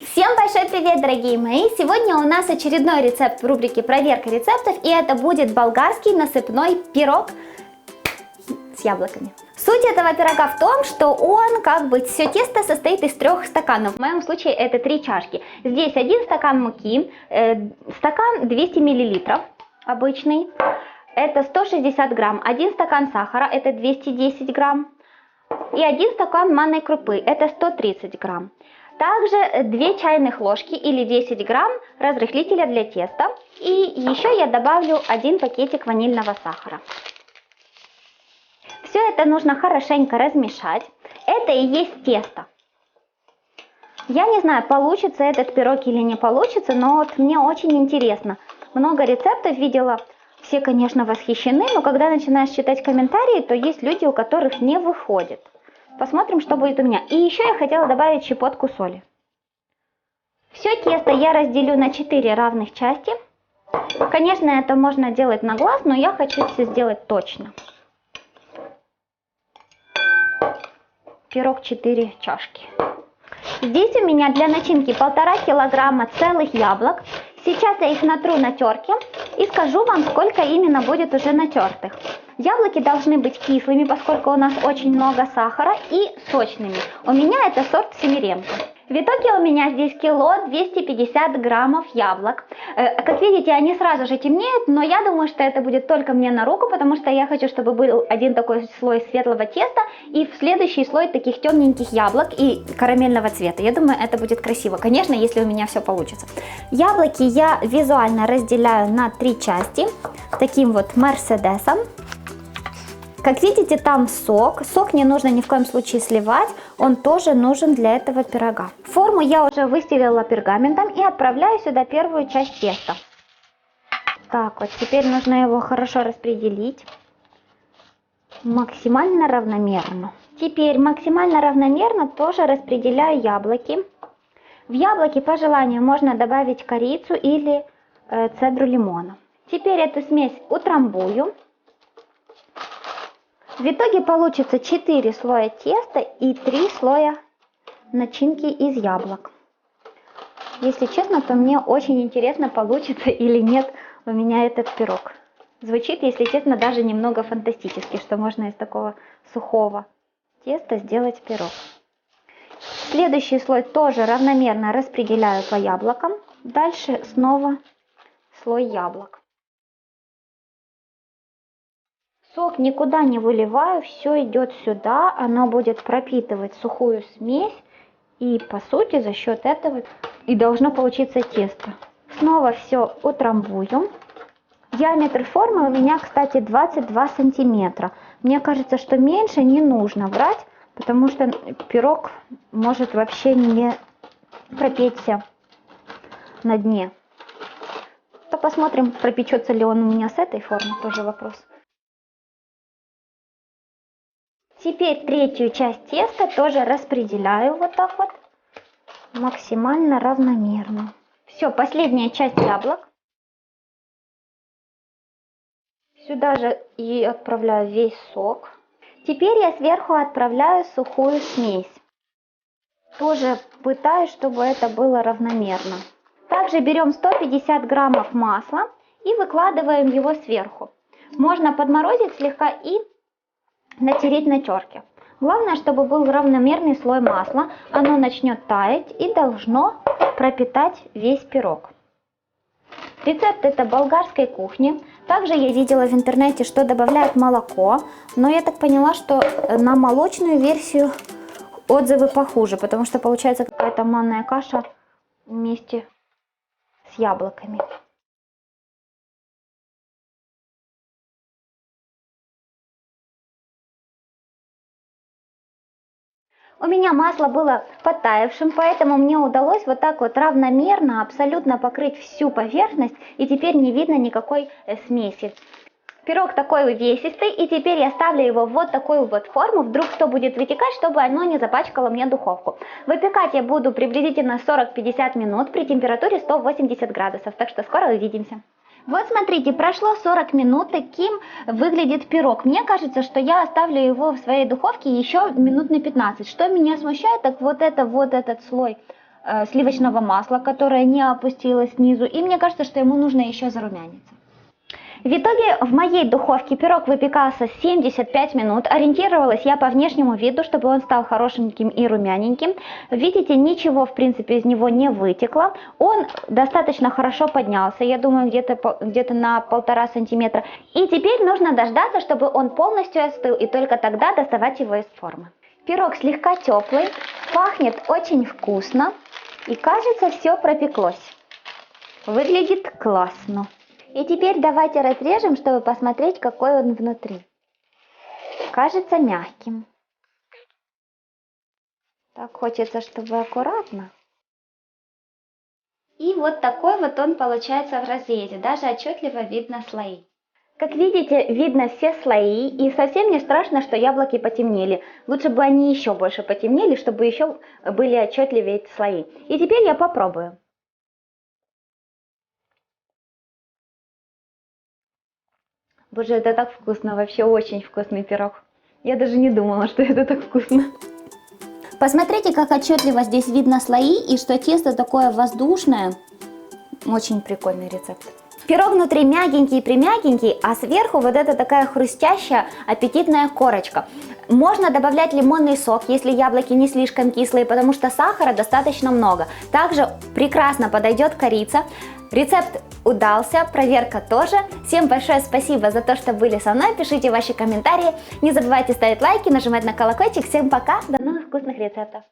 Всем большой привет, дорогие мои! Сегодня у нас очередной рецепт в рубрике «Проверка рецептов», и это будет болгарский насыпной пирог с яблоками. Суть этого пирога в том, что все тесто состоит из 3 стаканов. В моем случае это 3 чашки. Здесь 1 стакан муки, стакан 200 мл обычный, это 160 грамм, 1 стакан сахара, это 210 грамм, и 1 стакан манной крупы, это 130 грамм. Также 2 чайных ложки или 10 грамм разрыхлителя для теста. И еще я добавлю 1 пакетик ванильного сахара. Все это нужно хорошенько размешать. Это и есть тесто. Я не знаю, получится этот пирог или не получится, но вот мне очень интересно. Много рецептов видела, все, конечно, восхищены, но когда начинаешь читать комментарии, то есть люди, у которых не выходит. Посмотрим, что будет у меня. И еще я хотела добавить щепотку соли. Все тесто я разделю на 4 равных части. Конечно, это можно делать на глаз, но я хочу все сделать точно. Пирог 4 чашки. Здесь у меня для начинки 1,5 килограмма целых яблок. Сейчас я их натру на терке и скажу вам, сколько именно будет уже натертых. Яблоки должны быть кислыми, поскольку у нас очень много сахара, и сочными. У меня это сорт Семеренко. В итоге у меня здесь кило 250 граммов яблок. Как видите, они сразу же темнеют, но я думаю, что это будет только мне на руку, потому что я хочу, чтобы был один такой слой светлого теста и в следующий слой таких темненьких яблок и карамельного цвета. Я думаю, это будет красиво, конечно, если у меня все получится. Яблоки я визуально разделяю на 3 части таким вот мерседесом. Как видите, там сок. Сок не нужно ни в коем случае сливать, он тоже нужен для этого пирога. Форму я уже выстелила пергаментом и отправляю сюда первую часть теста. Так вот, теперь нужно его хорошо распределить максимально равномерно. Теперь максимально равномерно тоже распределяю яблоки. В яблоки по желанию можно добавить корицу или цедру лимона. Теперь эту смесь утрамбую. В итоге получится 4 слоя теста и 3 слоя начинки из яблок. Если честно, то мне очень интересно, получится или нет у меня этот пирог. Звучит, если честно, даже немного фантастически, что можно из такого сухого теста сделать пирог. Следующий слой тоже равномерно распределяю по яблокам. Дальше снова слой яблок. Сок никуда не выливаю, все идет сюда, оно будет пропитывать сухую смесь, и по сути за счет этого и должно получиться тесто. Снова все утрамбую. Диаметр формы у меня, кстати, 22 сантиметра. Мне кажется, что меньше не нужно брать, потому что пирог может вообще не пропечься на дне. То посмотрим, пропечется ли он у меня с этой формы, тоже вопрос. Теперь третью часть теста тоже распределяю вот так вот, максимально равномерно. Все, последняя часть яблок. Сюда же и отправляю весь сок. Теперь я сверху отправляю сухую смесь. Тоже пытаюсь, чтобы это было равномерно. Также берем 150 граммов масла и выкладываем его сверху. Можно подморозить слегка и натереть на терке. Главное, чтобы был равномерный слой масла. Оно начнет таять и должно пропитать весь пирог. Рецепт это болгарской кухни. Также я видела в интернете, что добавляют молоко. Но я так поняла, что на молочную версию отзывы похуже, потому что получается какая-то манная каша вместе с яблоками. У меня масло было подтаявшим, поэтому мне удалось вот так вот равномерно абсолютно покрыть всю поверхность, и теперь не видно никакой смеси. Пирог такой увесистый, и теперь я ставлю его в вот такую вот форму, вдруг что будет вытекать, чтобы оно не запачкало мне духовку. Выпекать я буду приблизительно 40-50 минут при температуре 180 градусов, так что скоро увидимся. Вот смотрите, прошло 40 минут, таким выглядит пирог. Мне кажется, что я оставлю его в своей духовке еще минут на 15. Что меня смущает, так вот этот слой сливочного масла, которое не опустилось снизу. И мне кажется, что ему нужно еще зарумяниться. В итоге в моей духовке пирог выпекался 75 минут. Ориентировалась я по внешнему виду, чтобы он стал хорошеньким и румяненьким. Видите, ничего в принципе из него не вытекло. Он достаточно хорошо поднялся, я думаю, где-то на 1,5 сантиметра. И теперь нужно дождаться, чтобы он полностью остыл, и только тогда доставать его из формы. Пирог слегка теплый, пахнет очень вкусно и кажется, все пропеклось. Выглядит классно. И теперь давайте разрежем, чтобы посмотреть, какой он внутри. Кажется мягким. Так хочется, чтобы аккуратно. И вот такой вот он получается в разрезе. Даже отчетливо видно слои. Как видите, видно все слои, и совсем не страшно, что яблоки потемнели. Лучше бы они еще больше потемнели, чтобы еще были отчетливее эти слои. И теперь я попробую. Боже, это так вкусно, вообще очень вкусный пирог. Я даже не думала, что это так вкусно. Посмотрите, как отчетливо здесь видно слои и что тесто такое воздушное. Очень прикольный рецепт. Пирог внутри мягенький-примягенький, а сверху вот эта такая хрустящая, аппетитная корочка. Можно добавлять лимонный сок, если яблоки не слишком кислые, потому что сахара достаточно много. Также прекрасно подойдет корица. Рецепт удался, проверка тоже. Всем большое спасибо за то, что были со мной. Пишите ваши комментарии. Не забывайте ставить лайки, нажимать на колокольчик. Всем пока, до новых вкусных рецептов.